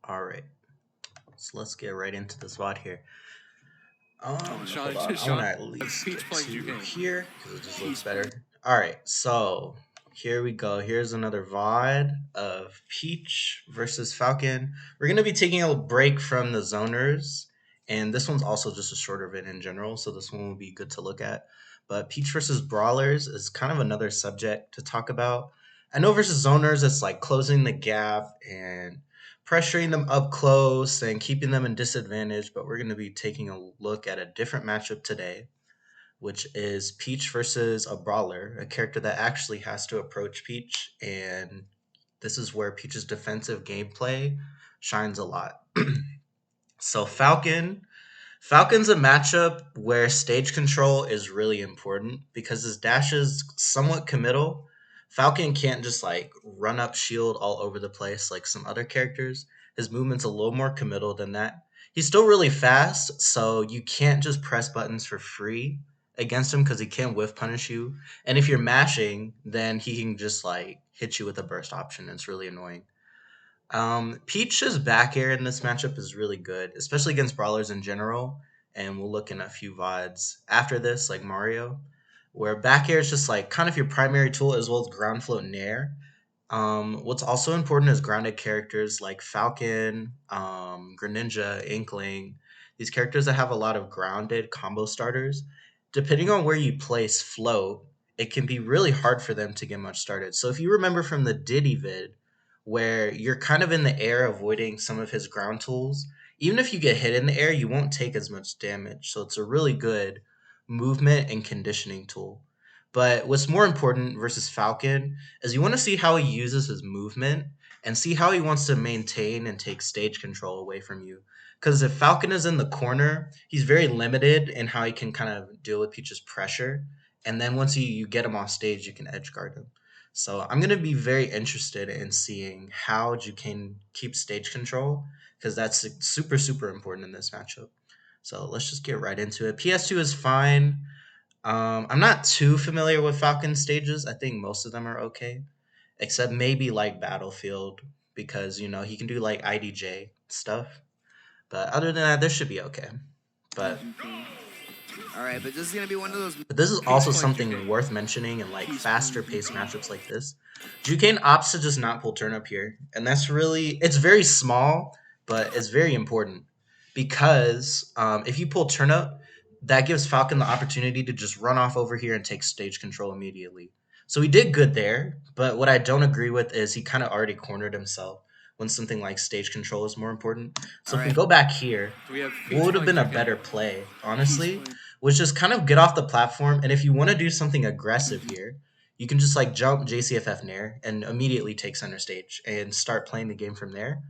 All right, so let's get right into this VOD here. Sean, Hold on, I Sean, want to at least Peach get playing to Duquesne. here because it just looks better. All right, so here we go. Here's another VOD of Peach versus Falcon. We're gonna be taking a break from the zoners, and this one's also just a shorter vid in general, so this one will be good to look at. But Peach versus Brawlers is kind of another subject to talk about. I know versus zoners, it's like closing the gap and pressuring them up close and keeping them in disadvantage. But we're going to be taking a look at a different matchup today, which is Peach versus a Brawler, a character that actually has to approach Peach. And this is where Peach's defensive gameplay shines a lot. So Falcon's a matchup where stage control is really important because his dash is somewhat committal. Falcon can't just like run up shield all over the place like some other characters. His movement's a little more committal than that. He's still really fast, so you can't just press buttons for free against him because he can whiff punish you. And if you're mashing, then he can just like hit you with a burst option. It's really annoying. Peach's back air in this matchup is really good, especially against brawlers in general. And we'll look in a few VODs after this, like Mario, where back air is just like kind of your primary tool as well as ground float nair. What's also important is grounded characters like Falcon, Greninja, Inkling. These characters that have a lot of grounded combo starters. Depending on where you place float, it can be really hard for them to get much started. So if you remember from the Diddy vid, where you're kind of in the air avoiding some of his ground tools, even if you get hit in the air, you won't take as much damage. So it's a really good movement and conditioning tool. But what's more important versus Falcon is you want to see how he uses his movement and see how he wants to maintain and take stage control away from you. Because if Falcon is in the corner, he's very limited in how he can kind of deal with Peach's pressure. And then once you get him off stage, you can edge guard him. So I'm going to be very interested in seeing how Duquesne keeps stage control because that's super, super important in this matchup. So let's just get right into it. PS2 is fine. I'm not too familiar with Falcon stages. I think most of them are okay, except maybe like Battlefield because he can do like IDJ stuff. But other than that, this should be okay. But All right, but this is gonna be one of those. But this is Peach also playing something Duquesne. worth mentioning in like faster paced matchups like this. Duquesne opts to just not pull turnip here, and that's it's very small, but it's very important because if you pull turnip, that gives Falcon the opportunity to just run off over here and take stage control immediately. So he did good there, but what I don't agree with is he kind of already cornered himself when something like stage control is more important. So if we go back here, So we have Peach what would have playing been a Duquesne. better play, honestly, was just kind of get off the platform. And if you want to do something aggressive here, you can just like jump JCFF Nair and immediately take center stage and start playing the game from there.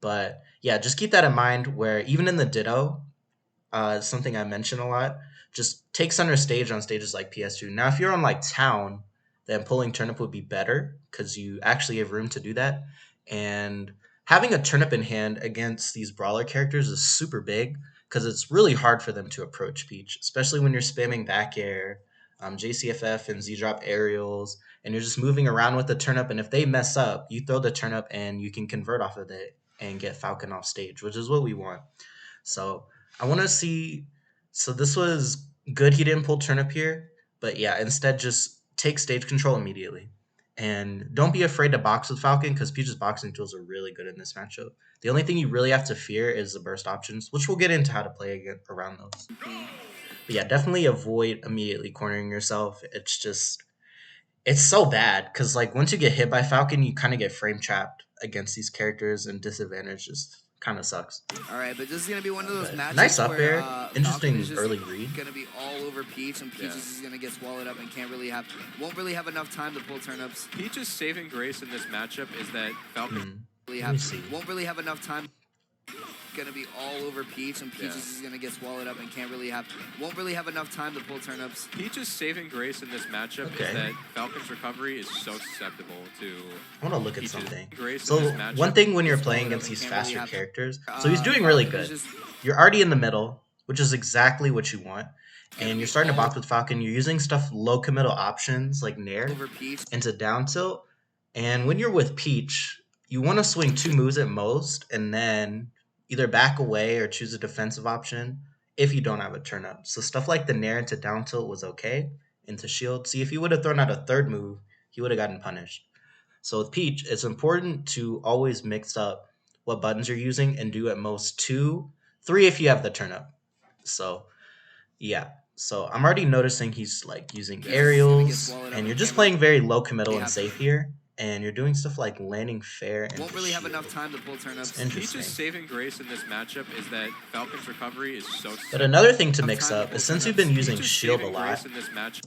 But yeah, just keep that in mind where even in the Ditto, something I mention a lot, just take center stage on stages like PS2. Now, if you're on like Town, then pulling turnip would be better because you actually have room to do that. And having a turnip in hand against these brawler characters is super big because it's really hard for them to approach Peach, especially when you're spamming back air, JCFF and Z drop aerials, and you're just moving around with the turnip. And if they mess up, you throw the turnip and you can convert off of it and get Falcon off stage, which is what we want. So I want to see. So this was good. He didn't pull turnip here, but yeah, instead just take stage control immediately. And don't be afraid to box with Falcon because Peach's boxing tools are really good in this matchup. The only thing you really have to fear is the burst options, which we'll get into how to play again around those. But yeah, definitely avoid immediately cornering yourself. It's so bad because like once you get hit by Falcon, you kind of get frame trapped against these characters, and disadvantage just kind of sucks. All right, but this is gonna be one of those matchups Nice up where air, Falcon interesting is just early read. gonna be all over Peach, and Peach is just gonna get swallowed up and won't really have enough time to pull turnips. Peach's saving grace in this matchup is that Falcon Won't really have enough time. Gonna be all over Peach, and Peach is just gonna get swallowed up and won't really have enough time to pull turnips. Peach's saving grace in this matchup is that Falcon's recovery is so susceptible to. I want to look at something. Grace So in this matchup one thing when you're playing against these faster characters, so he's doing really good. You're already in the middle, which is exactly what you want. And you're starting to box with Falcon. You're using stuff low committal options like Nair into down tilt. And when you're with Peach, you want to swing 2 moves at most, and then either back away or choose a defensive option if you don't have a turn up. So stuff like the nair into down tilt was okay, into shield. See, if he would have thrown out a third move, he would have gotten punished. So with Peach, it's important to always mix up what buttons you're using and do at most 2, 3 if you have the turn up. So yeah. So I'm already noticing he's like using aerials, and you're just playing very low committal and safe here. And you're doing stuff like landing fair and won't really have enough time to pull turnips. Peach's saving grace in this matchup is that Falcon's recovery is so. But another thing to mix up is, since you've been using shield a lot,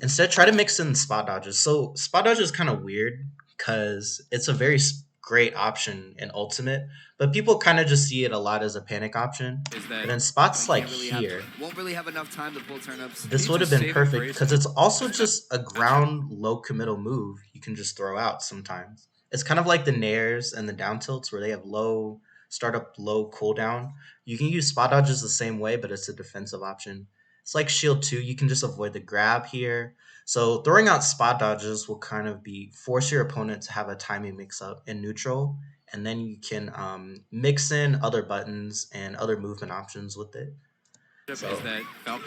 instead try to mix in spot dodges. So spot dodge is kind of weird because it's a very great option in ultimate, but people kind of just see it a lot as a panic option. But in spots like here, won't really have enough time to pull turnips. This would have been perfect because it's also just a ground low committal move you can just throw out sometimes. It's kind of like the nairs and the down tilts where they have low startup, low cooldown. You can use spot dodges the same way, but it's a defensive option. It's like shield 2, you can just avoid the grab here. So throwing out spot dodges will kind of be force your opponent to have a timing mix up in neutral, and then you can mix in other buttons and other movement options with it. So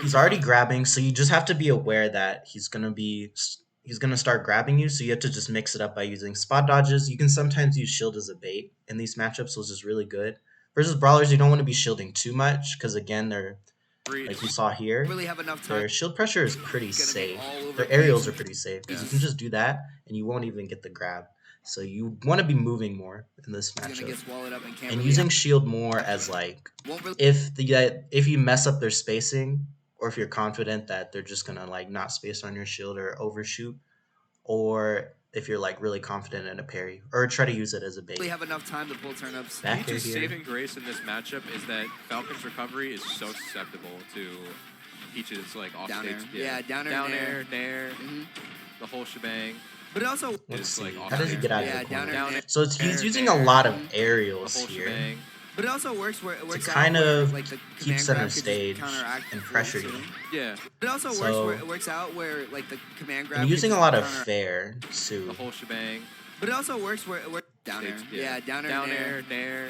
he's already grabbing, so you just have to be aware that he's gonna start grabbing you. So you have to just mix it up by using spot dodges. You can sometimes use shield as a bait in these matchups, which is really good. Versus brawlers, you don't want to be shielding too much because again, they're like you saw here, their shield pressure is pretty safe. Their aerials are pretty safe because you can just do that and you won't even get the grab. So you want to be moving more in this matchup and using shield more as like if you mess up their spacing, or if you're confident that they're just gonna like not space on your shield or overshoot, or if you're like really confident in a parry, or try to use it as a bait. We have enough time to pull turnips. Peach's saving grace in this matchup is that Falcon's recovery is so susceptible to Peach's like off stage. Yeah, down air, nair, the whole shebang. But it also, let's see, how does he get out of the corner? So he's using a lot of aerials here. But it also works where it works to kind of like the keep center stage and pressure you. Yeah. But it also works where it works out where like the command grab. And using a lot of fair too. The whole shebang. But it also works where it works down air. Yeah, down air, nair.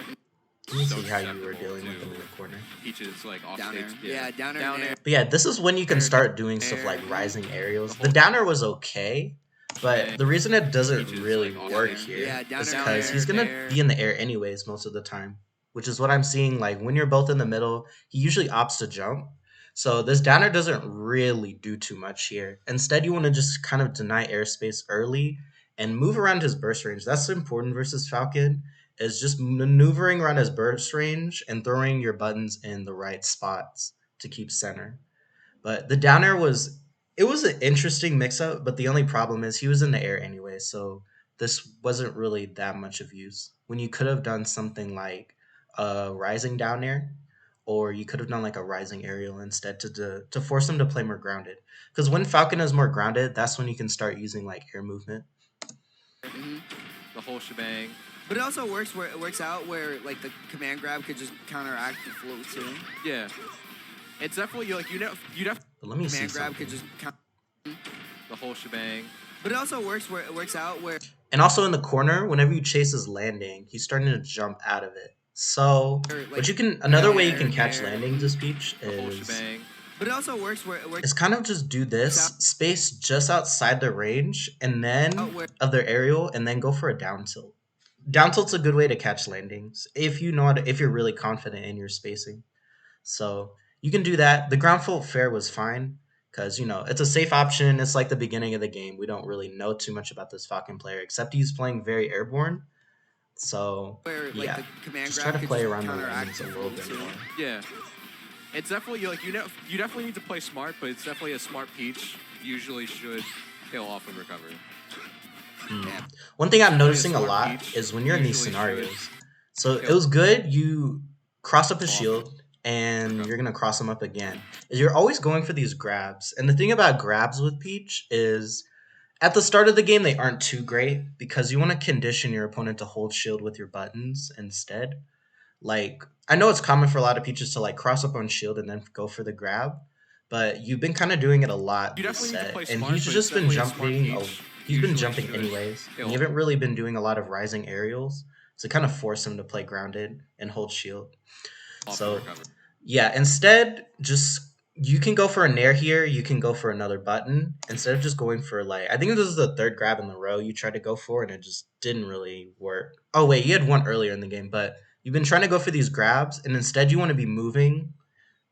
Let me see how you were dealing with him in the corner. Peach's like off down stage. Yeah, down air. But yeah, this is when you can start doing stuff like rising aerials. The downer was okay. But the reason it doesn't really work here is because he's going to be in the air anyways most of the time, which is what I'm seeing. Like when you're both in the middle, he usually opts to jump. So this downer doesn't really do too much here. Instead, you want to just kind of deny airspace early and move around his burst range. That's important versus Falcon, is just maneuvering around his burst range and throwing your buttons in the right spots to keep center. But the downer was... It was an interesting mix-up, but the only problem is he was in the air anyway, so this wasn't really that much of use. When you could have done something like a rising down air, or you could have done like a rising aerial instead to force him to play more grounded. Because when Falcon is more grounded, that's when you can start using like air movement. The whole shebang. But it also works where it works out where like the command grab could just counteract the float too. Yeah. It's definitely like you definitely. But let me see grab could just the whole shebang. But it also works where it works out where. And also in the corner, whenever you chase his landing, he's starting to jump out of it. So, but you can another way you can catch landings this Peach is. But it also works where it works. It's kind of just do this space just outside the range, and then of their aerial, and then go for a down tilt. Down tilt's a good way to catch landings if you know if you're really confident in your spacing. So you can do that. The ground fault fair was fine because, you know, it's a safe option. It's like the beginning of the game. We don't really know too much about this Falcon player, except he's playing very airborne. So, yeah, just try to play around the landings a little bit more. Yeah. It's definitely, like, you definitely need to play smart, but it's definitely a smart Peach usually should tail off in recovery. One thing I'm noticing a lot is when you're in these scenarios. So it was good. You cross up the shield, and you're going to cross them up again. Is you're always going for these grabs. And the thing about grabs with Peach is at the start of the game, they aren't too great because you want to condition your opponent to hold shield with your buttons instead. Like, I know it's common for a lot of Peaches to like cross up on shield and then go for the grab, but you've been kind of doing it a lot this set. And he's just been jumping. He's been jumping anyways. And you haven't really been doing a lot of rising aerials. So kind of force him to play grounded and hold shield. Off So recover. yeah, instead just you can go for a nair here, you can go for another button instead of just going for like I think this is the third grab in the row you tried to go for and it just didn't really work. Oh wait, you had one earlier in the game, but you've been trying to go for these grabs and instead you want to be moving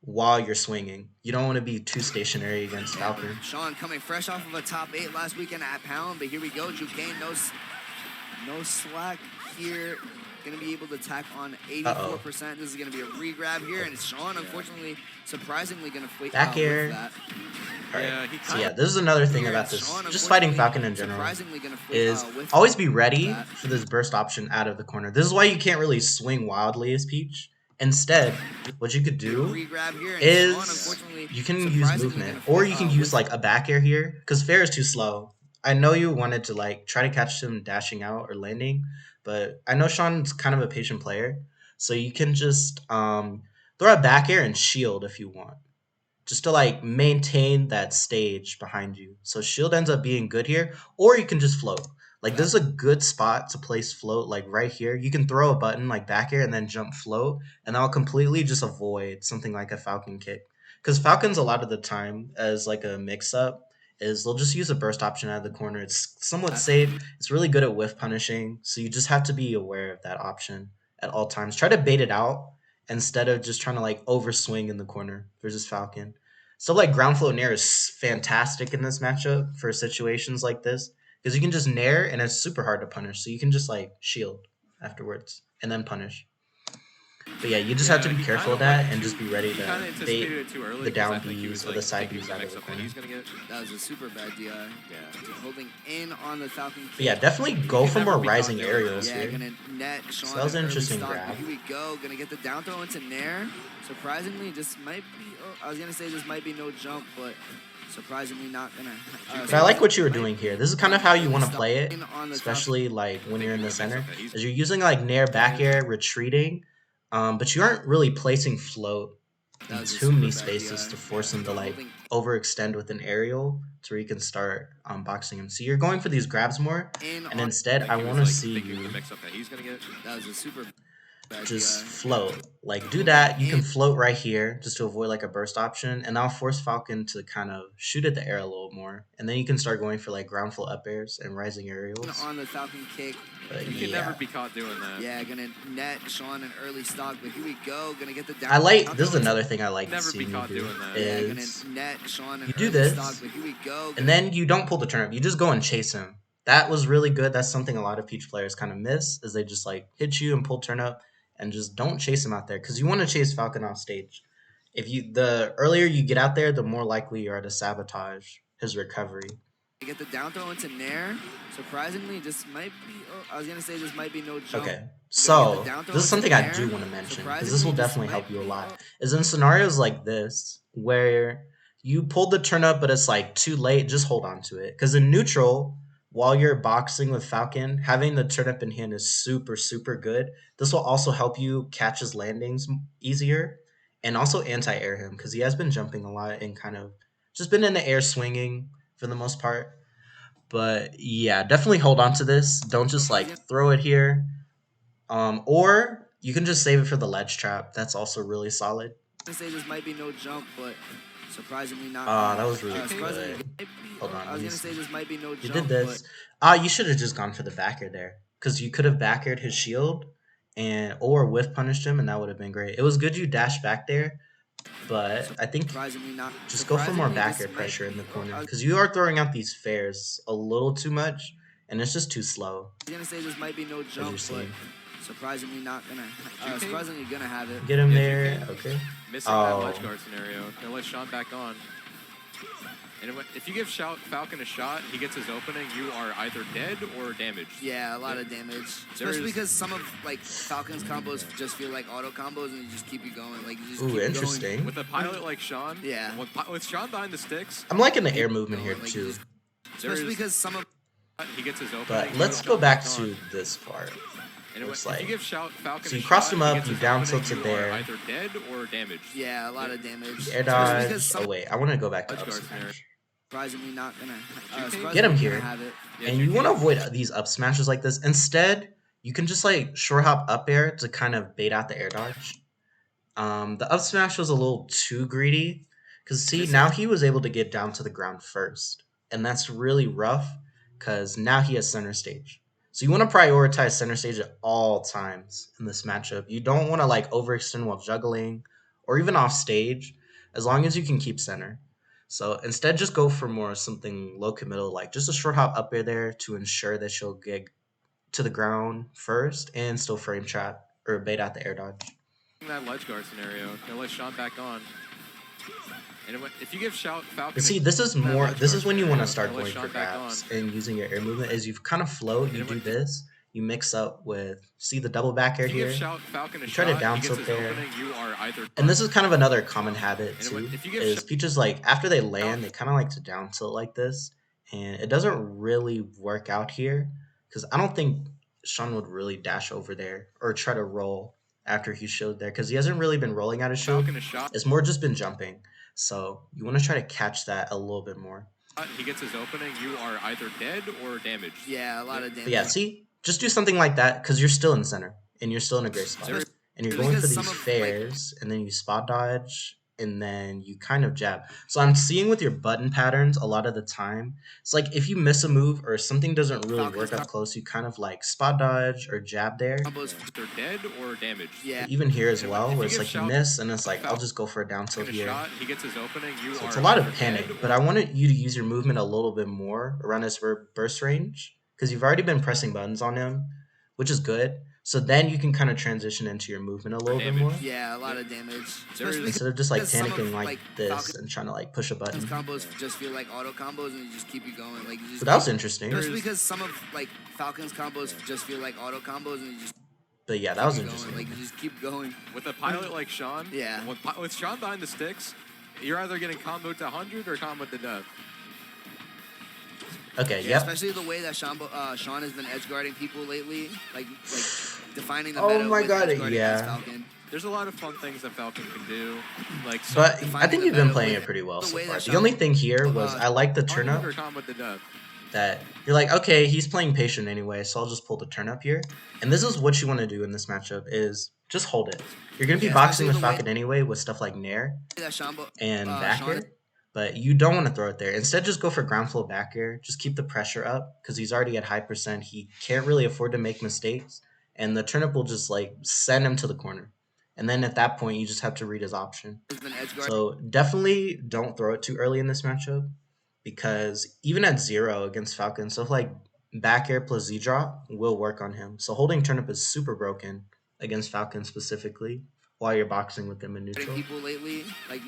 while you're swinging. You don't want to be too stationary against Yeah, Falcon. Sean coming fresh off of a top 8 last weekend at Pound, but here we go. Jucane, no slack here. Going to be able to tack on 84%. This is going to be a re-grab here, and Sean, unfortunately, surprisingly going to Back air. with that. All right. Yeah, he So yeah, this is another thing Here, about this. Sean, Just fighting Falcon in general is always be ready for this burst option out of the corner. This is why you can't really swing wildly as Peach. Instead, what you could do Re-grab here, and is Sean, you can use movement, or you can use like a back air here because fair is too slow. I know you wanted to like try to catch him dashing out or landing, but I know Sean's kind of a patient player, so you can just throw a back air and shield if you want, just to like maintain that stage behind you. So shield ends up being good here, or you can just float. Like this is a good spot to place float, like right here. You can throw a button like back air and then jump float, and that'll completely just avoid something like a Falcon kick. Because Falcons a lot of the time as like a mix up is they'll just use a burst option out of the corner. It's somewhat safe. It's really good at whiff punishing, so you just have to be aware of that option at all times. Try to bait it out instead of just trying to like overswing in the corner versus Falcon. So like ground float nair is fantastic in this matchup for situations like this because you can just nair and it's super hard to punish. So you can just like shield afterwards and then punish. But yeah, you just have to be careful of that and just be ready to bait the down Bs or the side Bs out of the corner. That was a super bad DI. Yeah. Holding in on the Falcon. But yeah, definitely go for more rising doing aerials Yeah, here. gonna net Sean. So that was an early interesting stock, grab. but here we go. Gonna get the down throw into Nair. Surprisingly, this might be. Oh, I was gonna say this might be no jump, but surprisingly not gonna. But I like what you were doing here. This is kind of how you want to play it, especially like when you're in the center, is you're using like nair, back air, retreating, but you aren't really placing float in too many spaces to force him to like overextend with an aerial to where you can start boxing him. So you're going for these grabs more, and instead I want to see you That was a super. just float. Like do that. You can float right here just to avoid like a burst option, and that'll force Falcon to kind of shoot at the air a little more, and then you can start going for like ground flow up airs and rising aerials. On the Falcon kick. But You can never be caught doing that. Yeah, gonna net Sean an early stock, but here we go. Gonna get the down. I like this is another thing I like to Never see be you caught do doing that. is net Sean an you do early this, stock, but here we go. and then you don't pull the turnip. You just go and chase him. That was really good. That's something a lot of Peach players kind of miss is they just like hit you and pull turnip and just don't chase him out there because you want to chase Falcon off stage. If you the earlier you get out there, the more likely you are to sabotage his recovery. Get the down throw into Nair. Surprisingly, this might be. Oh, I was gonna say this might be no jump. Okay, so this is something I do want to mention because this will definitely help you a lot. Is in scenarios like this where you pulled the turnip but it's like too late, just hold on to it because in neutral, while you're boxing with Falcon, having the turnip in hand is super good. This will also help you catch his landings easier and also anti-air him because he has been jumping a lot and kind of just been in the air swinging for the most part. But yeah, definitely hold on to this. Don't just like throw it here. Or you can just save it for the ledge trap. That's also really solid. I say this might be no jump, but surprisingly not. That was really good. Hold on. I was gonna say this might be no jump. You did this. You should have just gone for the back air there. Because you could have back aired his shield and or whiff punished him and that would have been great. It was good you dashed back there. But I think just go for more back air pressure in the corner because you are throwing out these fairs a little too much and it's just too slow. I was gonna say this might be no jump, but surprisingly not gonna. Surprisingly gonna have it. Get him there. Okay. Missing that ledge guard scenario. Gonna let Sean back on. And if you give Falcon a shot, he gets his opening, you are either dead or damaged. Yeah, a lot of damage. Especially because some of like Falcon's combos just feel like auto combos and they just keep you going. Like you just keep interesting. Going. With a pilot like Sean, yeah. With Sean behind the sticks, I'm liking the air movement here like too. Especially because some of he gets his opening. But let's go back to this part. And it's if you give Falcon so you crossed him up, you down tilted there. Either dead or damaged. Yeah, a lot of damage. Air dodge. Oh wait, I want to go back to up smash. Surprisingly not gonna get him here, and you want to avoid these up smashes like this. Instead, you can just like short hop up air to kind of bait out the air dodge. The up smash was a little too greedy because see now he was able to get down to the ground first, and that's really rough because now he has center stage. So you want to prioritize center stage at all times in this matchup. You don't want to like overextend while juggling or even off stage, as long as you can keep center. So instead, just go for more something low committal, like just a short hop up there to ensure that she'll get to the ground first and still frame trap or bait out the air dodge. That ledge guard scenario, gonna let Sean back on. And if you give Falcon, see, this is more. This is when you want to start let going for Sean back grabs and using your air movement. As you kind of float, you do this. You mix up with see the double back air here. You try to down tilt there. And this is kind of another common habit too. Is Peaches like after they land, they kind of like to down tilt like this, and it doesn't really work out here because I don't think Sean would really dash over there or try to roll after he showed there because he hasn't really been rolling out his shield. It's more just been jumping. So you want to try to catch that a little bit more. He gets his opening, you are either dead or damaged. Yeah, a lot of damage. But yeah, see, just do something like that because you're still in center and you're still in a great spot. And you're going for these fairs, and then you spot dodge, and then you kind of jab. So I'm seeing with your button patterns a lot of the time, it's like if you miss a move or something doesn't really work up close, you kind of like spot dodge or jab there. They're dead or damaged. Yeah. Even here as well, where it's like you miss, and it's like I'll just go for a down tilt here. He gets his opening, so it's a lot of panic, but I wanted you to use your movement a little bit more around his burst range because you've already been pressing buttons on him, which is good. So then you can kind of transition into your movement a little bit more. Yeah, a lot of damage. Instead of just like panicking like this and trying to like push a button. Combos just feel like auto combos and you just keep you going. Like you just so that was interesting. Just because some of like Falcon's combos just feel like auto combos and you just. But yeah, that was interesting. Like you just keep going. With a pilot like Sean, yeah. With Sean behind the sticks, you're either getting comboed to 100 or comboed to death. Okay, yeah. Especially the way that Sean has been edge guarding people lately, like defining the meta with edge guarding as Falcon. There's a lot of fun things that Falcon can do, like. But I think you've been playing it pretty well so far. The only thing here was I like the turn up. That you're like, okay, he's playing patient anyway, so I'll just pull the turn up here. And this is what you want to do in this matchup: is just hold it. You're gonna be boxing with Falcon anyway with stuff like Nair and back air. But you don't want to throw it there. Instead, just go for ground flow back air. Just keep the pressure up because he's already at high percent. He can't really afford to make mistakes. And the turnip will just like send him to the corner. And then at that point, you just have to read his option. So definitely don't throw it too early in this matchup because even at 0 against Falcon, stuff like back air plus Z drop will work on him. So holding turnip is super broken against Falcon specifically while you're boxing with them in neutral. People lately, like.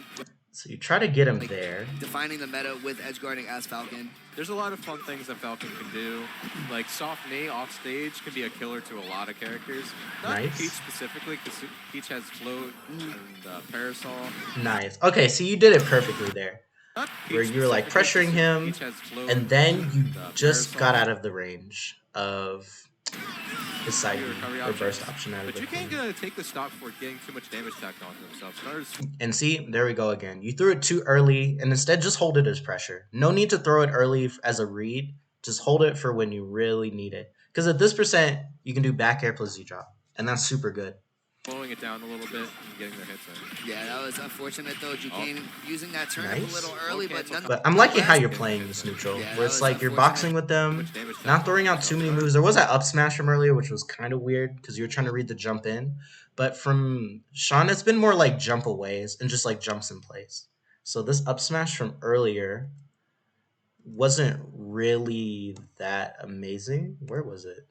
So you try to get him there. Defining the meta with edge guarding as Falcon. There's a lot of fun things that Falcon can do. Like soft knee off stage can be a killer to a lot of characters. Not Peach specifically, because Peach has float and parasol. Nice. Okay, so you did it perfectly there. Where you were like pressuring him, and then you just got out of the range of his side or burst option out of But you can't take the stock for getting too much damage tacked onto himself. And see, there we go again. You threw it too early, and instead just hold it as pressure. No need to throw it early as a read. Just hold it for when you really need it. Because at this percent, you can do back air plus Z drop, and that's super good. Slowing it down a little bit and getting their hits in. Yeah, that was unfortunate though. Jucane using that turn a little early, but I'm liking how you're playing this neutral, where it's like you're boxing with them, not throwing out too many moves. There was that up smash from earlier, which was kind of weird because you were trying to read the jump in. But from Sean, it's been more like jump aways and just like jumps in place. So this up smash from earlier wasn't really that amazing. Where was it?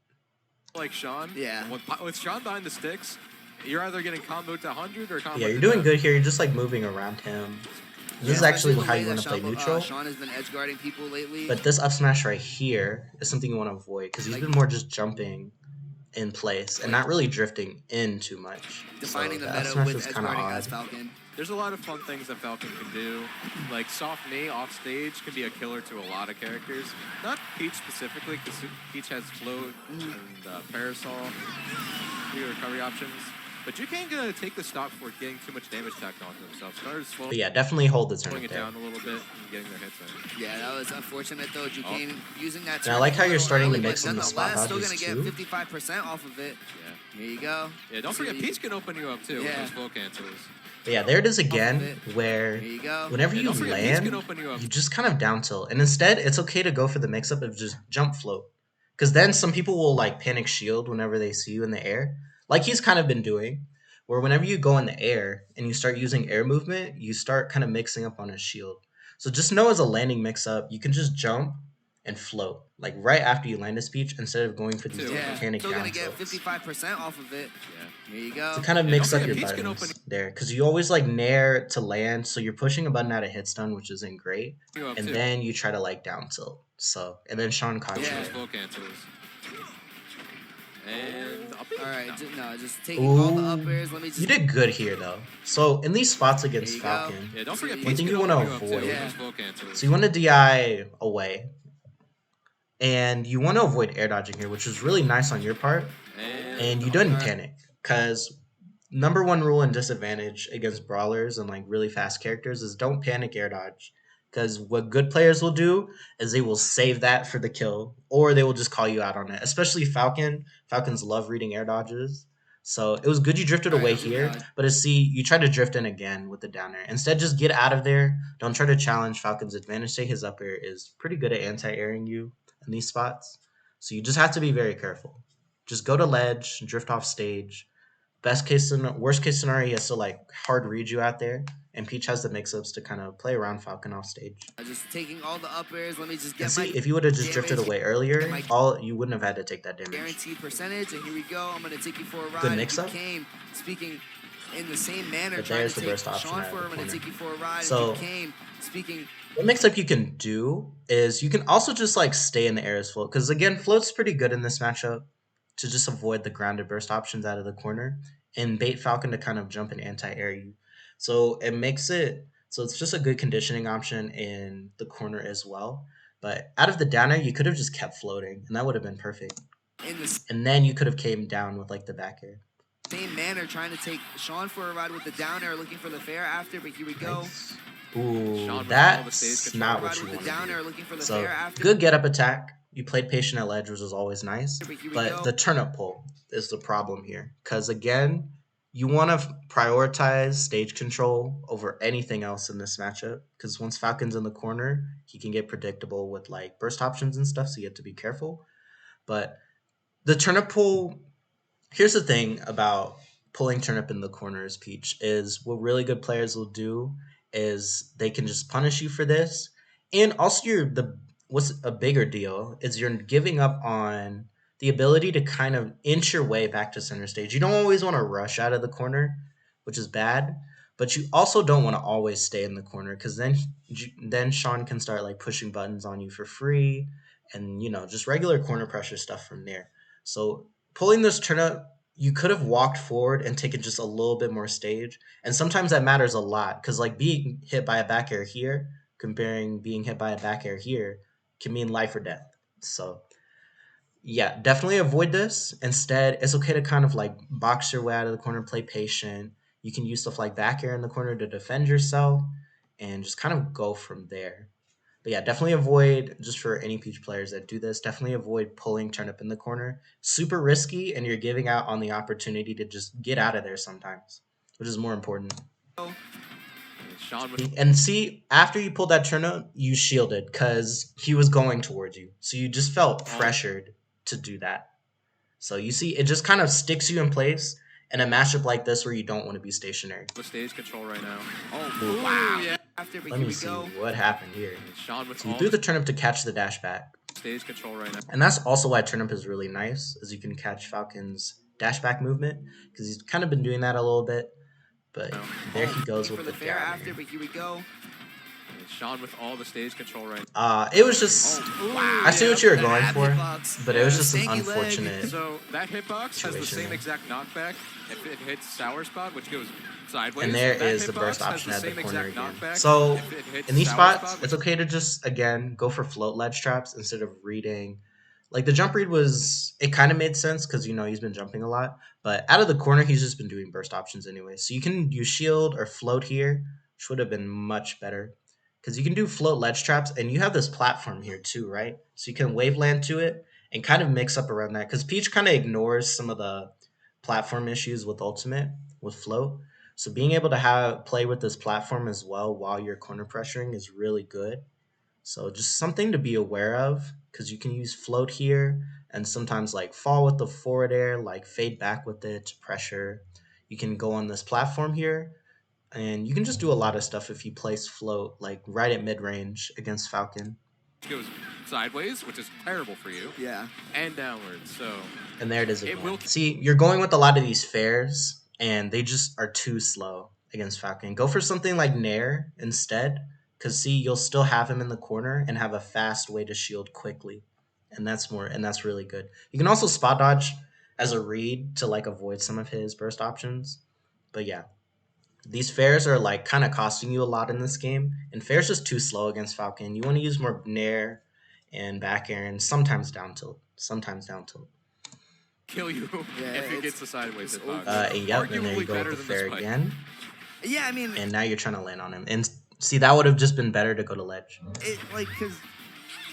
Like Sean? Yeah. With Sean behind the sticks, you're either getting comboed to 100 or comboed Yeah, you're doing good here. You're just like moving around him. This is actually how you want to play neutral. Sean has been edge guarding people lately. But this up smash right here is something you want to avoid because he's been more just jumping in place and not really drifting in too much. Defining so the that meta smash with was edge kind of guarding odd. as Falcon. There's a lot of fun things that Falcon can do. Like soft knee off stage can be a killer to a lot of characters. Not Peach specifically, because Peach has float and parasol. Recovery options. But you can't gonna take the stock for getting too much damage tacked onto themselves. Started slowing. But yeah, definitely hold the Slowing turnip it there. down a little bit and getting their hits in. Yeah, that was unfortunate though. Jucane using that. And I like how you're starting to mix but in the spot nonetheless, still dodges gonna too. get 55% off of it. Yeah. Here you go. Yeah, don't forget Peach can open you up too with those flow cancels. But yeah, there it is again, where Here you go. whenever you land, you just kind of down tilt. And instead, it's okay to go for the mix-up of just jump float. Because then some people will like panic shield whenever they see you in the air. Like he's kind of been doing. Where whenever you go in the air and you start using air movement, you start kind of mixing up on his shield. So just know as a landing mix-up, you can just jump and float. Like right after you land a speech instead of going for these panic still down gonna get tilts. 55% off of it. Yeah. Here you go. To kind of mix up your buttons there, because you always like nair to land, so you're pushing a button out of hit stun, which isn't great, and then you try to like down tilt. So and then Sean caught you. And up all right, just taking all the up airs. Let me just. You did good here though. So in these spots against Falcon, don't forget one thing you want to avoid. So you want to DI away, and you want to avoid air dodging here, which is really nice on your part. And you didn't panic, because number one rule and disadvantage against brawlers and like really fast characters is don't panic air dodge. Because what good players will do is they will save that for the kill, or they will just call you out on it. Especially Falcon. Falcons love reading air dodges. So it was good you drifted away here, but see, you try to drift in again with the down air. Instead, just get out of there. Don't try to challenge Falcon's advantage. Say his up air is pretty good at anti-airing you in these spots. So you just have to be very careful. Just go to ledge, drift off stage. Worst case scenario, he has to like hard read you out there, and Peach has the mix-ups to kind of play around Falcon off stage. Just taking all the up airs. Let me just get if you would have just drifted away earlier, you wouldn't have had to take that damage. Guaranteed percentage, and here we go. I'm gonna take you for a ride. Good mix-up. Speaking in the same manner, but there's the burst option. I'm gonna take you for a ride. So what mix-up you can do is you can also just like stay in the air as float, because again, float's pretty good in this matchup to just avoid the grounded burst options out of the corner and bait Falcon to kind of jump and anti-air you. So it makes it so it's just a good conditioning option in the corner as well. But out of the down air, you could have just kept floating, and that would have been perfect. And then you could have came down with like the back air. Same manner, trying to take Sean for a ride with the down air, looking for the fair after, but here we go. Nice. Ooh, that's not what you want to do. So good get up attack. You played patient at ledge, which is always nice. But the turnip pull is the problem here. Because again, you want to prioritize stage control over anything else in this matchup. Because once Falcon's in the corner, he can get predictable with like burst options and stuff, so you have to be careful. But the turnip pull, here's the thing about pulling turnip in the corners, Peach, is what really good players will do is they can just punish you for this. And also what's a bigger deal is you're giving up on the ability to kind of inch your way back to center stage. You don't always want to rush out of the corner, which is bad, but you also don't want to always stay in the corner, because then Sean can start like pushing buttons on you for free, and just regular corner pressure stuff from there. So pulling this turnip, you could have walked forward and taken just a little bit more stage, and sometimes that matters a lot, because like being hit by a back air here comparing being hit by a back air here can mean life or death. So yeah, definitely avoid this. Instead, it's okay to kind of like box your way out of the corner, play patient. You can use stuff like back air in the corner to defend yourself and just kind of go from there. But yeah, definitely avoid, just for any Peach players that do this, definitely avoid pulling turnip in the corner. Super risky, and you're giving out on the opportunity to just get out of there sometimes, which is more important. And see, after you pulled that turnip, you shielded because he was going towards you. So you just felt pressured to do that. So you see, it just kind of sticks you in place in a matchup like this where you don't want to be stationary. The stage control right now. Oh, wow. Yeah. Let me see what happened here. So you threw the turnip to catch the dash back. Stage control right now. And that's also why turnip is really nice, is you can catch Falcon's dash back movement, because he's kind of been doing that a little bit. But there he goes with the fair after, but here we go. Sean with all the stage control right. It was just I see what you were going for, but it was just an unfortunate. So that hitbox has the same exact knockback if it hits sour spot, which goes sideways. And there is the burst option at the corner again. So in these spots, it's okay to just again go for float ledge traps instead of reading Like the jump read was, it kind of made sense because you know he's been jumping a lot, but out of the corner he's just been doing burst options anyway. So you can use shield or float here, which would have been much better because you can do float ledge traps, and you have this platform here too, right? So you can wave land to it and kind of mix up around that because Peach kind of ignores some of the platform issues with ultimate with float. So being able to have play with this platform as well while you're corner pressuring is really good. So just something to be aware of because you can use float here and sometimes like fall with the forward air, like fade back with it to pressure. You can go on this platform here and you can just do a lot of stuff if you place float like right at mid range against Falcon. Goes sideways, which is terrible for you. Yeah. And downwards, so. And there it is again. See, you're going with a lot of these fairs and they just are too slow against Falcon. Go for something like Nair instead. Because see, you'll still have him in the corner and have a fast way to shield quickly. And that's really good. You can also spot dodge as a read to like avoid some of his burst options. But yeah. These fairs are like kind of costing you a lot in this game. And fair's just too slow against Falcon. You want to use more Nair and back air and sometimes down tilt. Sometimes down tilt. Kill you if it gets the sideways hitbox. Yep, and there you go with the fair again. Yeah, I mean... And now you're trying to land on him. And see, that would have just been better to go to ledge. Because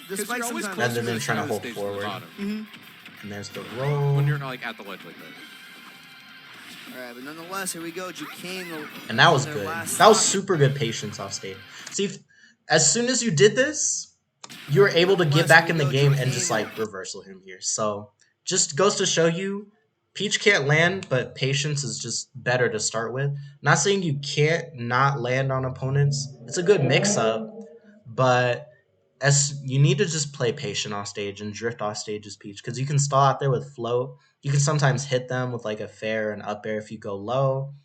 the spike sometimes... Rather than trying to hold forward. And there's the roll. When you're like at the ledge like that. Alright, but nonetheless, here we go. Jucane. And that was good. That was super good patience off stage. See, as soon as you did this, you were able to get back in the game and just like reversal him here. So just goes to show you, Peach can't land, but patience is just better to start with. Not saying you can't not land on opponents. It's a good mix-up, but as you need to just play patient off stage and drift off stage as Peach, because you can stall out there with float. You can sometimes hit them with like a fair and up air if you go low.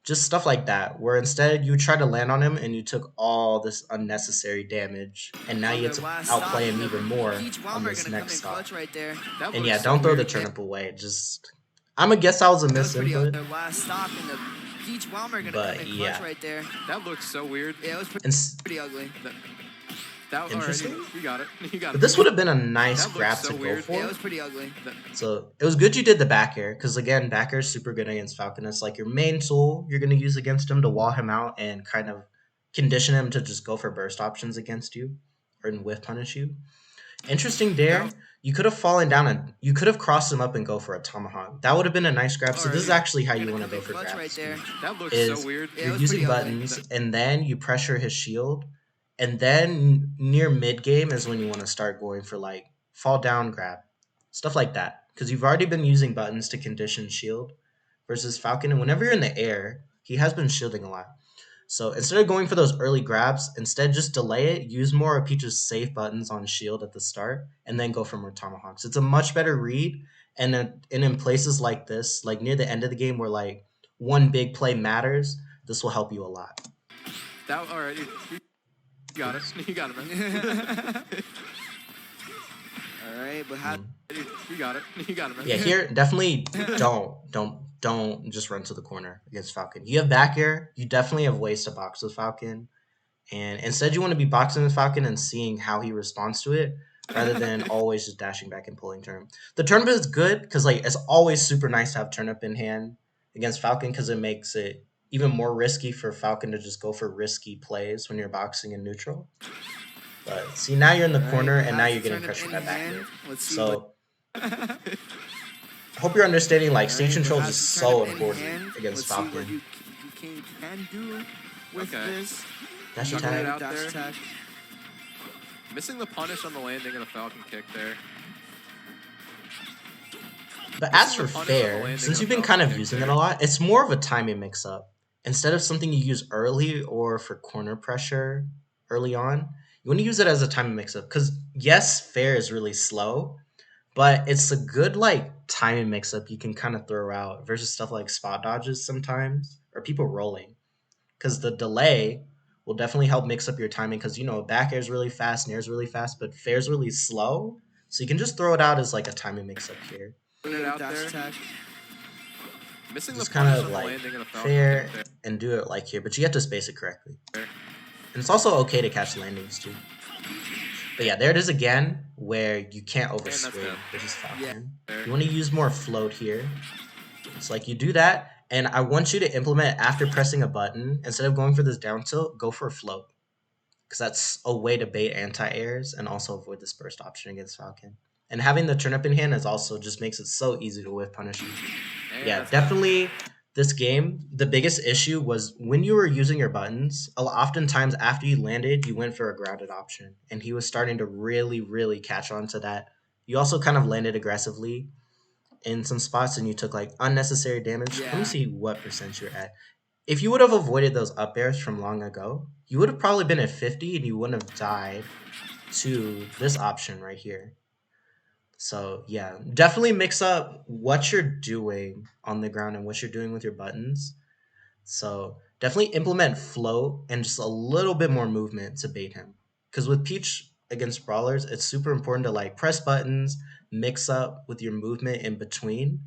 Just stuff like that, where instead you try to land on him and you took all this unnecessary damage, and now you get to outplay him even more on this next stop. And yeah, don't throw the turnip away. Just, I'm gonna guess I was a misinput. But yeah, that looks so weird. Yeah, it was pretty ugly. Interesting. You got it. You got it. But this would have been a nice grab to go for. Yeah, it was pretty ugly. So it was good you did the back air, because again, back air is super good against Falcon. It's like your main tool you're going to use against him to wall him out and kind of condition him to just go for burst options against you or whiff punish you. Interesting dare. You could have fallen down and you could have crossed him up and go for a tomahawk. That would have been a nice grab. So this is actually how you want to go for grabs. Right there. That looks so weird. You're using buttons and then you pressure his shield. And then near mid game is when you want to start going for like fall down grab, stuff like that. Because you've already been using buttons to condition shield versus Falcon. And whenever you're in the air, he has been shielding a lot. So instead of going for those early grabs, instead just delay it, use more of Peach's safe buttons on shield at the start, and then go for more tomahawks. It's a much better read. And in places like this, like near the end of the game where like one big play matters, this will help you a lot. All right. You got it. You got it, man. All right, but how? You got it. You got it, man. Yeah, here definitely don't just run to the corner against Falcon. You have back air. You definitely have ways to box with Falcon, and instead you want to be boxing with Falcon and seeing how he responds to it, rather than always just dashing back and pulling turn. The turnip is good because like it's always super nice to have turnip in hand against Falcon because it makes it even more risky for Falcon to just go for risky plays when you're boxing in neutral. But see, now you're in the corner and now you're getting pressured by back here. So I hope you're understanding like stage control is so important against Falcon. You can do with this. Dash attack. Missing the punish on the landing of the Falcon kick there. But as for fair, since you've been kind of using it a lot, it's more of a timing mix-up. Instead of something you use early or for corner pressure early on, you want to use it as a timing mix-up. Because yes, fair is really slow, but it's a good like timing mix-up you can kind of throw out versus stuff like spot dodges sometimes or people rolling. Because the delay will definitely help mix up your timing because, you know, back air is really fast, nair is really fast, but fair is really slow. So you can just throw it out as like a timing mix-up here. Put it out there. Missing just the kind of on like the fair and do it like here, but you have to space it correctly. And it's also okay to catch landings too. But yeah, there it is again, where you can't overswing versus Falcon. You want to use more float here. It's like you do that, and I want you to implement after pressing a button, instead of going for this down tilt, go for a float. Because that's a way to bait anti-airs and also avoid this burst option against Falcon. And having the turnip in hand is also just makes it so easy to whiff punish you. Yeah, definitely this game, the biggest issue was when you were using your buttons, oftentimes after you landed, you went for a grounded option. And he was starting to really, really catch on to that. You also kind of landed aggressively in some spots and you took like unnecessary damage. Let me see what percent you're at. If you would have avoided those up airs from long ago, you would have probably been at 50 and you wouldn't have died to this option right here. So yeah, definitely mix up what you're doing on the ground and what you're doing with your buttons. So definitely implement float and just a little bit more movement to bait him. Because with Peach against brawlers, it's super important to like press buttons, mix up with your movement in between,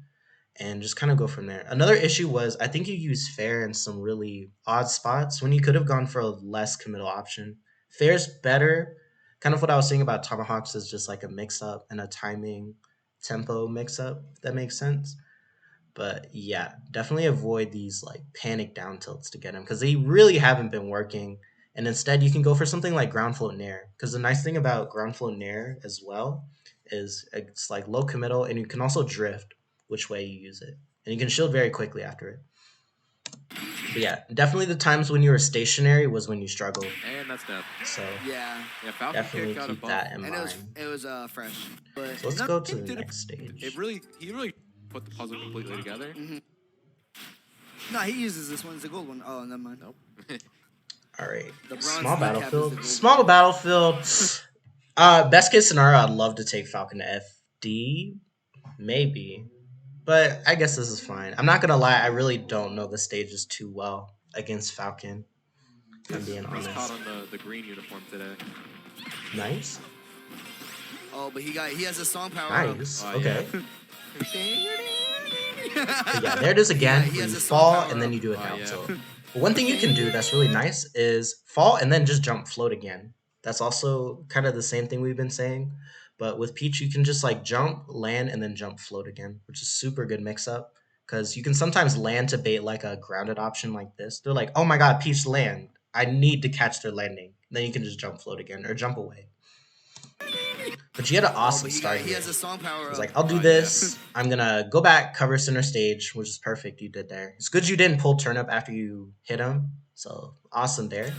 and just kind of go from there. Another issue was I think you used Fair in some really odd spots when you could have gone for a less committal option. Fair's better. Kind of what I was saying about Tomahawks is just like a mix up and a timing tempo mix up, if that makes sense. But yeah, definitely avoid these like panic down tilts to get him because they really haven't been working. And instead, you can go for something like ground float nair. Because the nice thing about ground float nair as well is it's like low committal, and you can also drift which way you use it, and you can shield very quickly after it. But yeah, definitely the times when you were stationary was when you struggled. And that's death. So yeah, Falcon definitely keep that in mind. It was fresh. But so let's go to the next stage. He really put the puzzle completely together. No, he uses this one. It's a gold one. Oh, never mind. Nope. All right. Small battlefield. Small battlefield. Best case scenario, I'd love to take Falcon to FD. Maybe. But I guess this is fine. I'm not going to lie. I really don't know the stages too well against Falcon. I'm being honest. He's caught on the green uniform today. Nice. Oh, but he has a song power. Nice. Okay. Yeah, there it is again. You fall and then you do a down tilt. But one thing you can do that's really nice is fall and then just jump float again. That's also kind of the same thing we've been saying. But with Peach, you can just like jump, land, and then jump float again, which is super good mix up. Because you can sometimes land to bait like a grounded option like this. They're like, oh my god, Peach land. I need to catch their landing. Then you can just jump float again or jump away. But you had an awesome start here. He has a song power. He's like, I'll do this. I'm going to go back, cover center stage, which is perfect. You did there. It's good you didn't pull turnip after you hit him. So awesome there.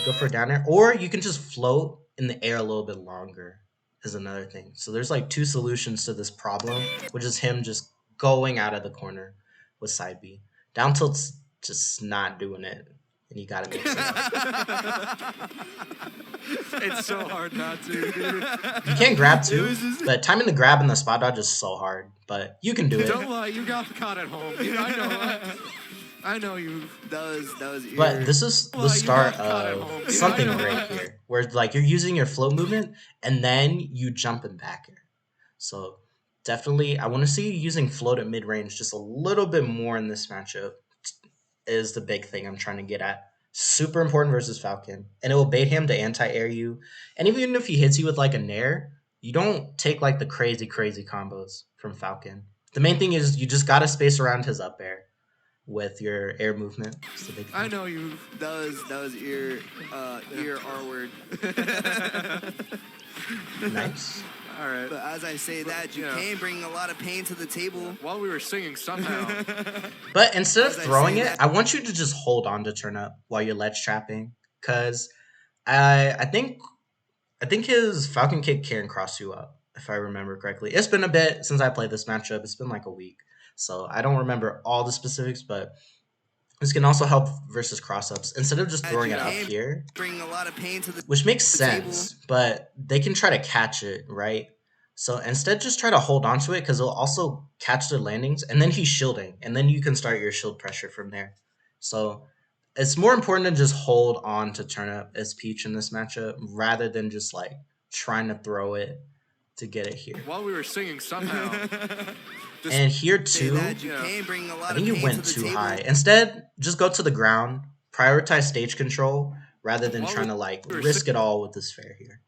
Go for a down air. Or you can just float in the air a little bit longer is another thing. So there's like two solutions to this problem, which is him just going out of the corner with side B. Down tilt's just not doing it. And you gotta mix it up. It's so hard not to, dude. You can't grab too, but timing the grab and the spot dodge is so hard. But you can do it. Don't lie, you got caught at home. I know you. That was. But this is the start of something great here, where like you're using your float movement and then you jump in back air. So definitely, I want to see you using float at mid range just a little bit more in this matchup. Is the big thing I'm trying to get at. Super important versus Falcon. And it will bait him to anti-air you. And even if he hits you with like a nair, you don't take like the crazy combos from Falcon. The main thing is you just gotta space around his up air with your air movement. It's the big thing. I know you. That was ear R word. Nice. All right. But as I say that, you can bring a lot of pain to the table. While we were singing somehow. But instead of throwing it, I want you to just hold on to turn up while you're ledge trapping. Because I think his Falcon kick can cross you up, if I remember correctly. It's been a bit since I played this matchup. It's been like a week. So I don't remember all the specifics, but this can also help versus cross-ups. Instead of just throwing it up here, bring a lot of pain to the which makes sense, but they can try to catch it, right? So instead, just try to hold on to it because it'll also catch their landings, and then he's shielding, and then you can start your shield pressure from there. So it's more important to just hold on to turnip as Peach in this matchup rather than just like trying to throw it to get it here. While we were singing somehow. And here too, I think you went too high. Instead, just go to the ground, prioritize stage control rather than trying to like risk it all with this fair here.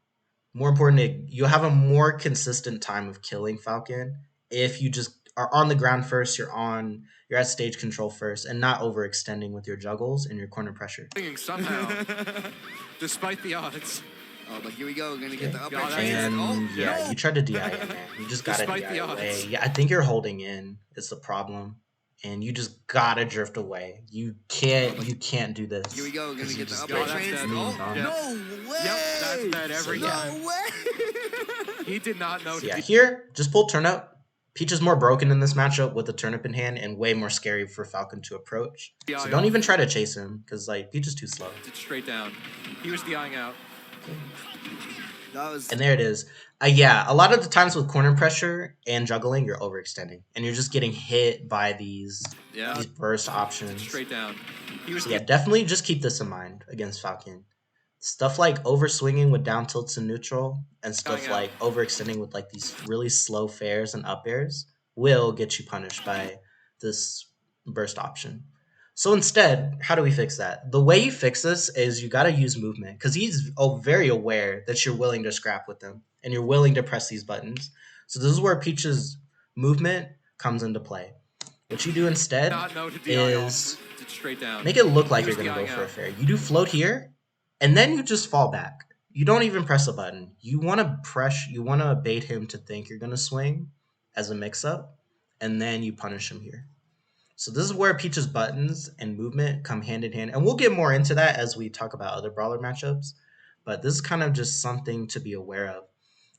more important, you'll have a more consistent time of killing Falcon if you just are on the ground first, you're at stage control first, and not overextending with your juggles and your corner pressure. Somehow, despite the odds. Oh, but here we go. We're going to get the upper and yeah, no. You tried to DI in there. You just got to DI away. Yeah, I think you're holding in. It's the problem. And you just gotta drift away. You can't do this. Here we go. We're gonna get the upper no way. Yep, that's bad every time. No way. He did not know. So here, just pull turnip. Peach is more broken in this matchup with the turnip in hand and way more scary for Falcon to approach. So don't even try to chase him because like Peach is too slow. Straight down. He was DIing out. And there it is. Yeah, a lot of the times with corner pressure and juggling, you're overextending, and you're just getting hit by these burst options. Straight down. So yeah, definitely just keep this in mind against Falcon. Stuff like overswinging with down tilts and neutral, and stuff like overextending with like these really slow fairs and up airs will get you punished by this burst option. So instead, how do we fix that? The way you fix this is you got to use movement because he's very aware that you're willing to scrap with him and you're willing to press these buttons. So this is where Peach's movement comes into play. What you do instead is make it look like you're going to go for a fair. You do float here, and then you just fall back. You don't even press a button. You want to bait him to think you're going to swing as a mix-up, and then you punish him here. So this is where Peach's buttons and movement come hand in hand. And we'll get more into that as we talk about other brawler matchups. But this is kind of just something to be aware of,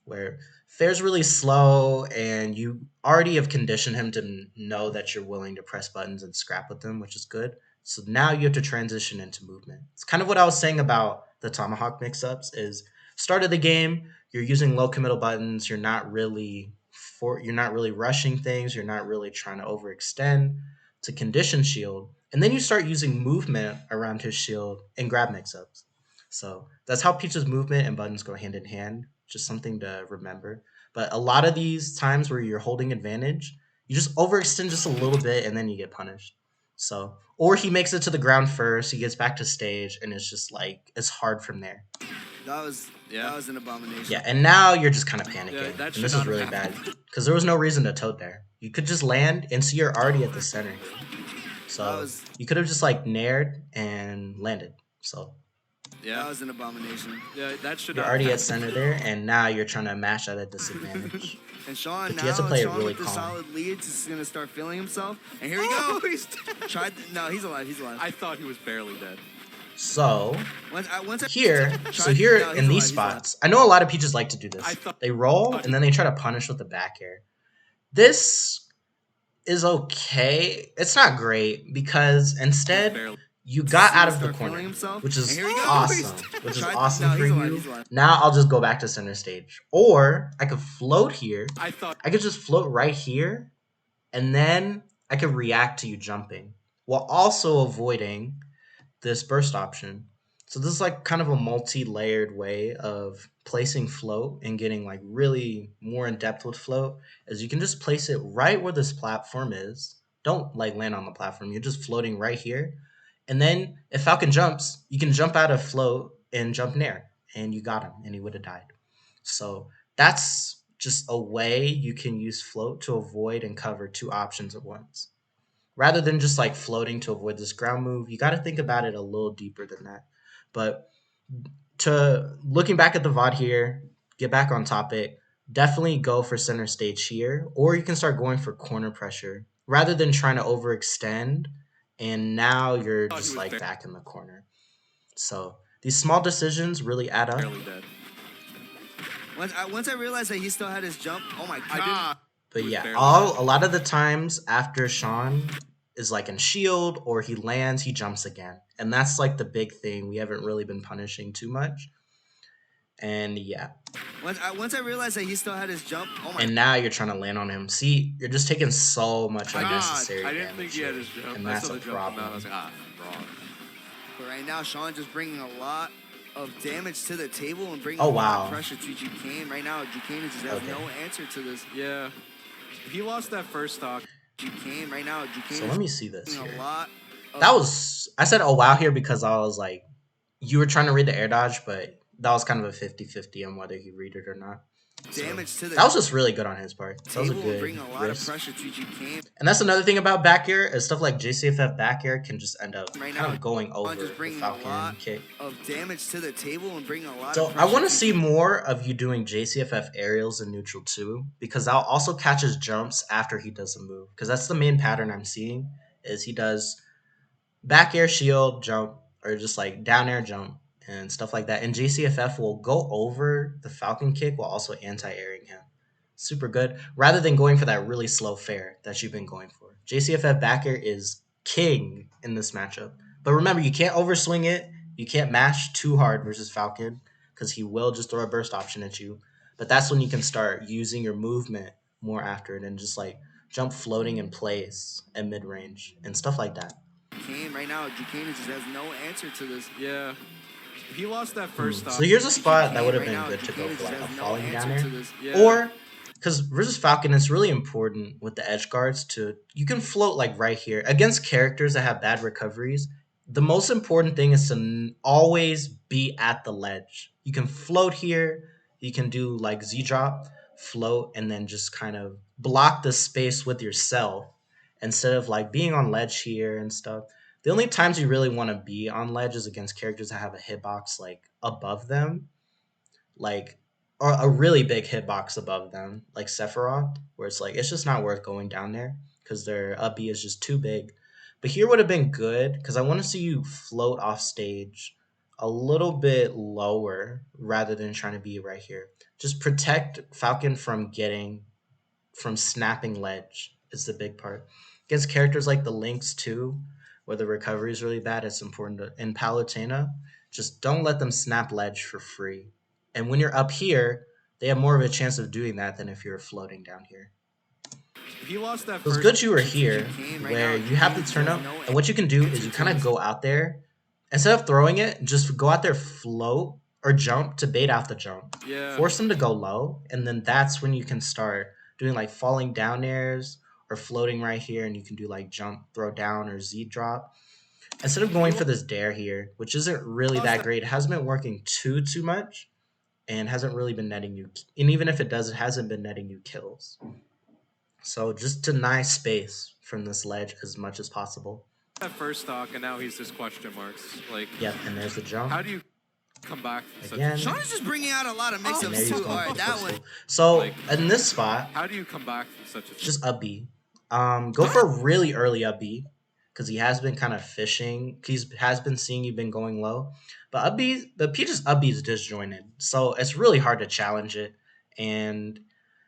where fair's really slow and you already have conditioned him to know that you're willing to press buttons and scrap with them, which is good. So now you have to transition into movement. It's kind of what I was saying about the Tomahawk mix-ups is start of the game, you're using low committal buttons, you're not really rushing things, you're not really trying to overextend to condition shield, and then you start using movement around his shield and grab mix-ups. So that's how Peach's movement and buttons go hand in hand, just something to remember. But a lot of these times where you're holding advantage, you just overextend just a little bit and then you get punished. So, or he makes it to the ground first, he gets back to stage, and it's just like, it's hard from there. That was an abomination. Yeah, and now you're just kind of panicking. And this is really bad because there was no reason to tote there. You could just land, and so you're already at the center here. So you could have just like nared and landed. So that was an abomination. Yeah, that should. You're already at center there, and now you're trying to mash at a disadvantage. And Sean you have to play it really with calm. the solid lead is going to start feeling himself. And here we go. He's dead. No, he's alive. He's alive. I thought he was barely dead. So here in these spots, I know a lot of Peaches like to do this. They roll and then they try to punish with the back air. This is okay. It's not great because instead you got out of the corner, which is awesome. Which is awesome for you. Now I'll just go back to center stage, or I could float here. I could just float right here, and then I could react to you jumping while also avoiding this burst option. So this is like kind of a multi-layered way of placing float and getting like really more in depth with float, as you can just place it right where this platform is. Don't like land on the platform. You're just floating right here. And then if Falcon jumps, you can jump out of float and jump nair, and you got him and he would have died. So that's just a way you can use float to avoid and cover two options at once. Rather than just like floating to avoid this ground move, you got to think about it a little deeper than that. But to looking back at the VOD here, get back on topic, definitely go for center stage here, or you can start going for corner pressure rather than trying to overextend. And now you're just like back in the corner. So these small decisions really add up. Once I realized that he still had his jump, oh my god. But yeah, a lot of the times after Sean is like in shield or he lands, he jumps again. And that's like the big thing we haven't really been punishing too much. And yeah. Once I realized that he still had his jump, oh my. And now you're trying to land on him. See, you're just taking so much unnecessary damage. I didn't think he had his jump. And that's a problem. I was like, wrong. But right now, Sean just bringing a lot of damage to the table and bringing a lot of pressure to Duquesne. Right now, Duquesne just has no answer to this. Yeah. He lost that first stock. Duquesne right now. Duquesne so let me see this here. I said, oh wow here because I was like, you were trying to read the air dodge, but that was kind of a 50-50 on whether he read it or not. Damage to the that was just really good on his part. That was a good bring a lot risk. of pressure to GK. And that's another thing about back air is stuff like JCFF back air can just end up Right kind now, of going over just the bringing Falcon a lot kick. of damage to the table and bringing a lot So of I want to see more of you doing JCFF aerials in neutral too, because that also catches jumps after he does a move. Because that's the main pattern I'm seeing is he does back air shield jump or just like down air jump and stuff like that. And JCFF will go over the Falcon kick while also anti-airing him. Super good. Rather than going for that really slow fair that you've been going for. JCFF back air is king in this matchup. But remember, you can't overswing it. You can't mash too hard versus Falcon because he will just throw a burst option at you. But that's when you can start using your movement more after it and just like jump floating in place at mid range and stuff like that. Right now, Duquesne just has no answer to this. Yeah. If he lost that first stock. So here's a spot that would have been good to go for like a falling down air. Yeah. Or because versus Falcon, it's really important with the edge guards to you can float like right here against characters that have bad recoveries. The most important thing is to always be at the ledge. You can float here. You can do like Z drop, float, and then just kind of block the space with yourself instead of like being on ledge here and stuff. The only times you really want to be on ledge is against characters that have a hitbox like above them, like or a really big hitbox above them, like Sephiroth, where it's like it's just not worth going down there because their up B is just too big. But here would have been good because I want to see you float off stage a little bit lower rather than trying to be right here. Just protect Falcon from snapping ledge is the big part. Against characters like the Lynx too, where the recovery is really bad, it's important to in Palutena, just don't let them snap ledge for free. And when you're up here, they have more of a chance of doing that than if you're floating down here. If you lost that so it's good you were here, where you have the turn up, and what you can do is you kind of go out there, instead of throwing it, just go out there, float or jump to bait out the jump. Yeah. Force them to go low, and then that's when you can start doing like falling down airs or floating right here, and you can do like jump, throw down, or Z drop. Instead of going for this dare here, which isn't really that great, it hasn't been working too much, and hasn't really been netting you. And even if it does, it hasn't been netting you kills. So just deny space from this ledge as much as possible. That first stock, and now he's just question marks. Like. Yep, and there's the jump. How do you come back again? Sean is just bringing out a lot of mix-ups too. All right, that one. So like, in this spot, how do you come back from such a just up B? Go for a really early up B because he has been kind of fishing. He has been seeing you've been going low, but up B, the Peach's up B is disjointed, so it's really hard to challenge it, and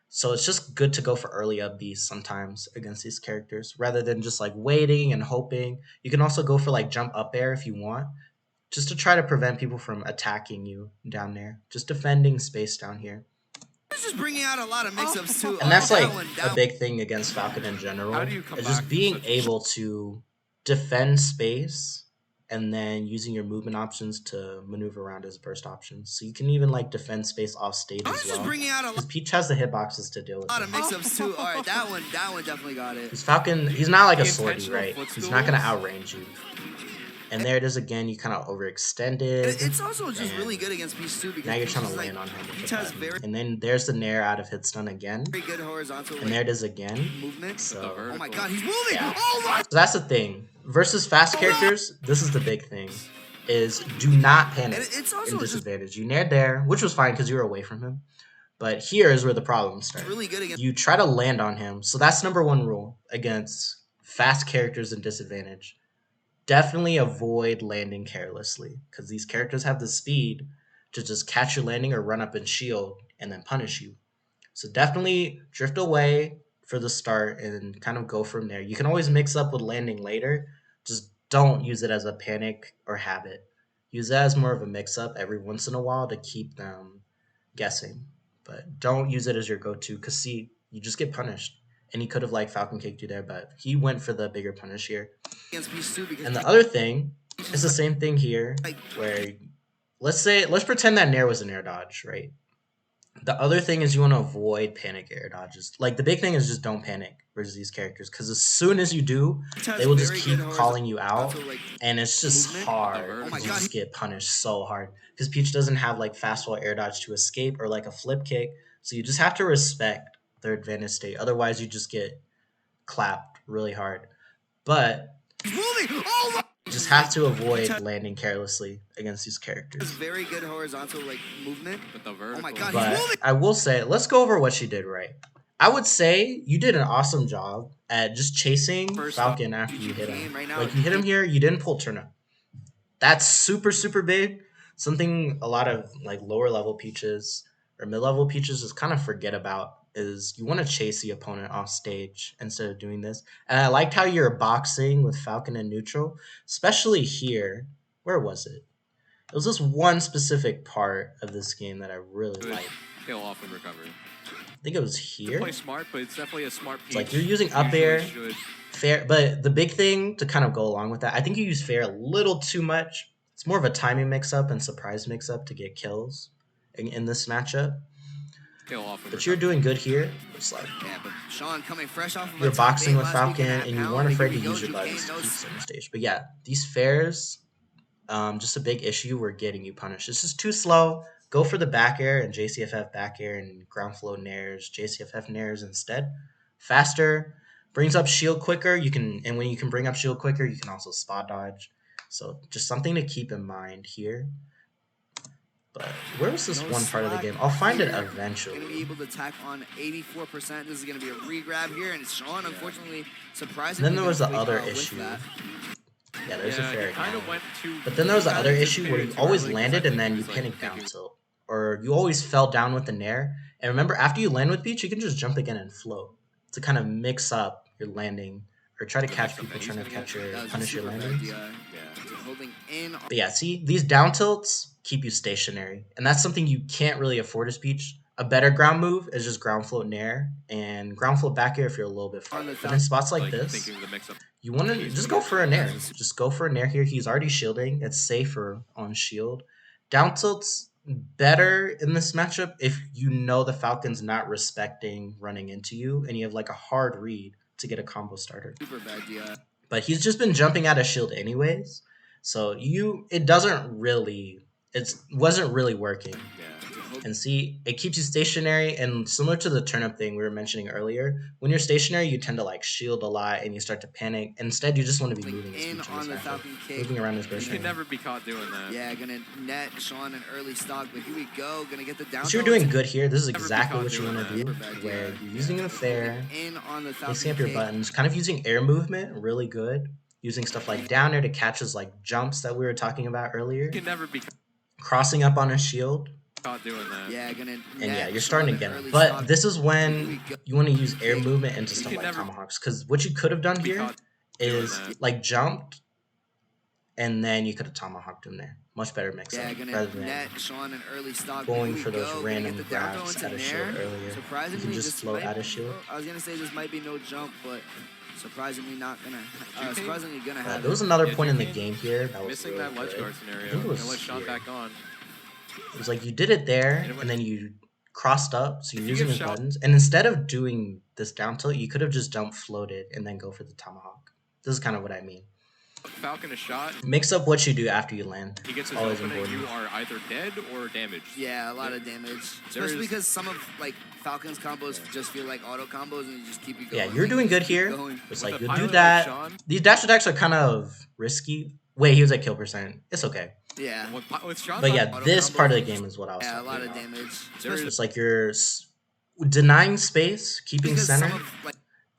so it's just good to go for early up Bs sometimes against these characters rather than just like waiting and hoping. You can also go for like jump up air if you want, just to try to prevent people from attacking you down there. Just defending space down here. It's just bringing out a lot of mix-ups too. And that's like a big thing against Falcon in general. How do you come is back just being able to defend space and then using your movement options to maneuver around his burst options. So you can even like defend space off stage as well. Because Peach has the hitboxes to deal with. A lot of mix-ups too. All right, that one definitely got it. Because Falcon, he's not like a swordy, right? He's not gonna outrange you. And there it is again. You kind of overextended. It's also just really good against Peach too because now you're trying to land on him. Peach has and then there's the nair out of hit stun again. Very good horizontal. And there it is again. Movement. So, oh my god, he's moving! Yeah. Oh my! So that's the thing. Versus fast characters, this is the big thing. Is do not panic it's also in disadvantage. You nared there, which was fine because you were away from him. But here is where the problems start. Really good against you try to land on him. So that's number one rule against fast characters in disadvantage. Definitely avoid landing carelessly because these characters have the speed to just catch your landing or run up and shield and then punish you. So definitely drift away for the start and kind of go from there. You can always mix up with landing later. Just don't use it as a panic or habit. Use it as more of a mix-up every once in a while to keep them guessing. But don't use it as your go-to because, see, you just get punished. And he could have, like, Falcon kicked you there, but he went for the bigger punish here. And the other thing is the same thing here where, let's pretend that nair was an air dodge, right? The other thing is you want to avoid panic air dodges. Like, the big thing is just don't panic versus these characters, because as soon as you do, they will just keep calling you out, and it's just hard. You just get punished so hard because Peach doesn't have like fast fall air dodge to escape or like a flip kick, so you just have to respect their advantage state. Otherwise, you just get clapped really hard. But you just have to avoid landing carelessly against these characters. Very good horizontal like movement. With the vertical. Oh my god, but I will say, let's go over what she did right. I would say you did an awesome job at just chasing Falcon after you hit him. Like, you hit him here, you didn't pull turnip. That's super, super big. Something a lot of like lower level Peaches or mid level Peaches just kind of forget about is you want to chase the opponent off stage instead of doing this. And I liked how you're boxing with Falcon in neutral, especially here. Where was it? It was this one specific part of this game that I really liked. Tail off and recovery. I think it was here. Play smart, but it's definitely a smart Peach. It's like you're using up air, fair, but the big thing to kind of go along with that, I think you use fair a little too much. It's more of a timing mix-up and surprise mix-up to get kills in this matchup. But you're doing good here. It's like, but Sean coming fresh off of you're boxing with Falcon, and you weren't afraid to use your buttons to keep center stage. But yeah, these fairs, just a big issue. We're getting you punished. This is too slow. Go for the back air and JCFF back air and ground flow nairs, JCFF nairs instead. Faster, brings up shield quicker. And when you can bring up shield quicker, you can also spot dodge. So just something to keep in mind here. But where was this one part of the game? I'll find it eventually. Going to be able to attack on 84%. This is going to be a re-grab here, and Sean, unfortunately, surprisingly. And then there was the other issue. Yeah, there's a fair again. But then there was the other issue where you always landed and then you panic down tilt. Or you always fell down with the nair. And remember, after you land with Peach, you can just jump again and float to kind of mix up your landing or try to catch people trying to punish your landings. But yeah, see, these down tilts keep you stationary, and that's something you can't really afford as Peach. A better ground move is just ground float nair and ground float back air if you're a little bit farther. But in spots like this, you want to just go for a nair. Just go for a nair here. He's already shielding. It's safer on shield. Down tilts better in this matchup if you know the Falcon's not respecting running into you and you have like a hard read to get a combo starter. Super bad, yeah. But he's just been jumping out of shield anyways, so it wasn't really working. And see, it keeps you stationary, and similar to the turnip thing we were mentioning earlier, when you're stationary, you tend to like shield a lot and you start to panic. Instead, you just want to be moving moving around his burst. You can never be caught doing that. Yeah, gonna net Sean an early stock, but here we go. Gonna get the down. So you're doing good here. This is exactly what you want to do, where you're using the fair, placing up your buttons, kind of using air movement, really good. Using stuff like down air to catch his like jumps that we were talking about earlier. You can never be crossing up on a shield. Not doing that. Yeah, you're starting to get it. But this is when you want to use air movement into stuff like tomahawks. Because what you could have done here is like jumped, and then you could have tomahawked him there. Much better mix up rather than going for those random grabs out of shield earlier. You can just float out of shield. I was gonna say this might be no jump, but surprisingly gonna have. There was another point in the game here that was missing really that ledge guard scenario. I think it was let Sean back on. It was like you did it there, and then you crossed up, so you're using his buttons. And instead of doing this down tilt, you could have just jump floated and then go for the tomahawk. This is kind of what I mean. Falcon a shot. Mix up what you do after you land. He gets his opening, you are either dead or damaged. Yeah, a lot of damage. Especially because some of like Falcon's combos just feel like auto combos and you just keep it going. Yeah, you're doing good here. It's like you do that. These dash attacks are kind of risky. Wait, he was at kill percent. It's okay. Yeah. But yeah, this part of the game is what I was talking about. A lot of damage. It's like you're denying space, keeping center.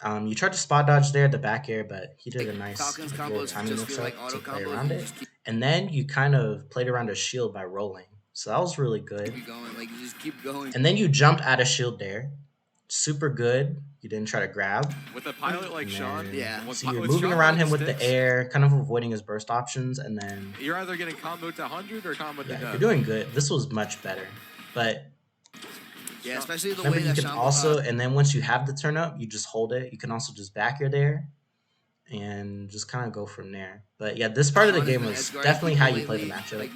You tried to spot dodge there at the back air, but he did a nice little timing mix-up to play around it. And then you kind of played around a shield by rolling. So that was really good. Keep going. And then you jumped out of shield there. Super good. You didn't try to grab. With a pilot like Sean, so you're moving around him with the air, kind of avoiding his burst options, and then you're either getting combo to 100 or combo to death. You're doing good. This was much better. But yeah, especially the remember, way you that can also, and then once you have the turn up, you just hold it. You can also just back your there and just kind of go from there. But yeah, this part of the game was definitely how you play the matchup.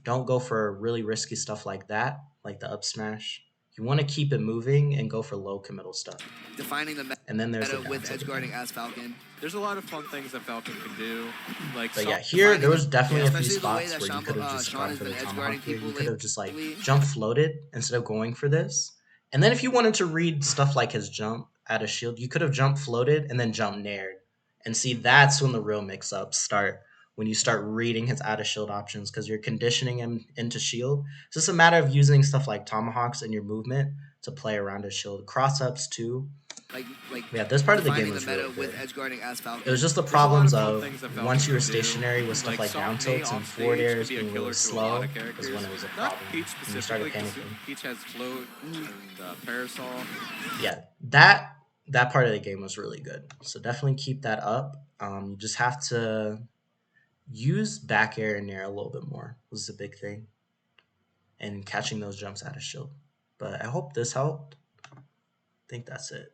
Don't go for really risky stuff like that, like the up smash. You want to keep it moving and go for low committal stuff. Defining the and then there's meta with edge guarding as Falcon. There's a lot of fun things that Falcon can do. But yeah, here there was definitely a few spots where you could have just Sean gone for the edge tomahawk here. You could lately. have just like jump floated instead of going for this. And then if you wanted to read stuff like his jump at a shield, you could have jump floated and then jump nared. And see, that's when the real mix-ups start. When you start reading his out of shield options because you're conditioning him into shield. It's just a matter of using stuff like tomahawks in your movement to play around his shield. Cross-ups too. Yeah, this part of the game was really good. With edge guarding as Falcon. It was just the problems of once you were stationary with stuff like down tilts and forward airs being really slow is when it was a problem. And you started panicking. Peach has float and parasol. Yeah, that part of the game was really good. So definitely keep that up. You just have to use back air and air a little bit more was the big thing. And catching those jumps out of shield. But I hope this helped. I think that's it.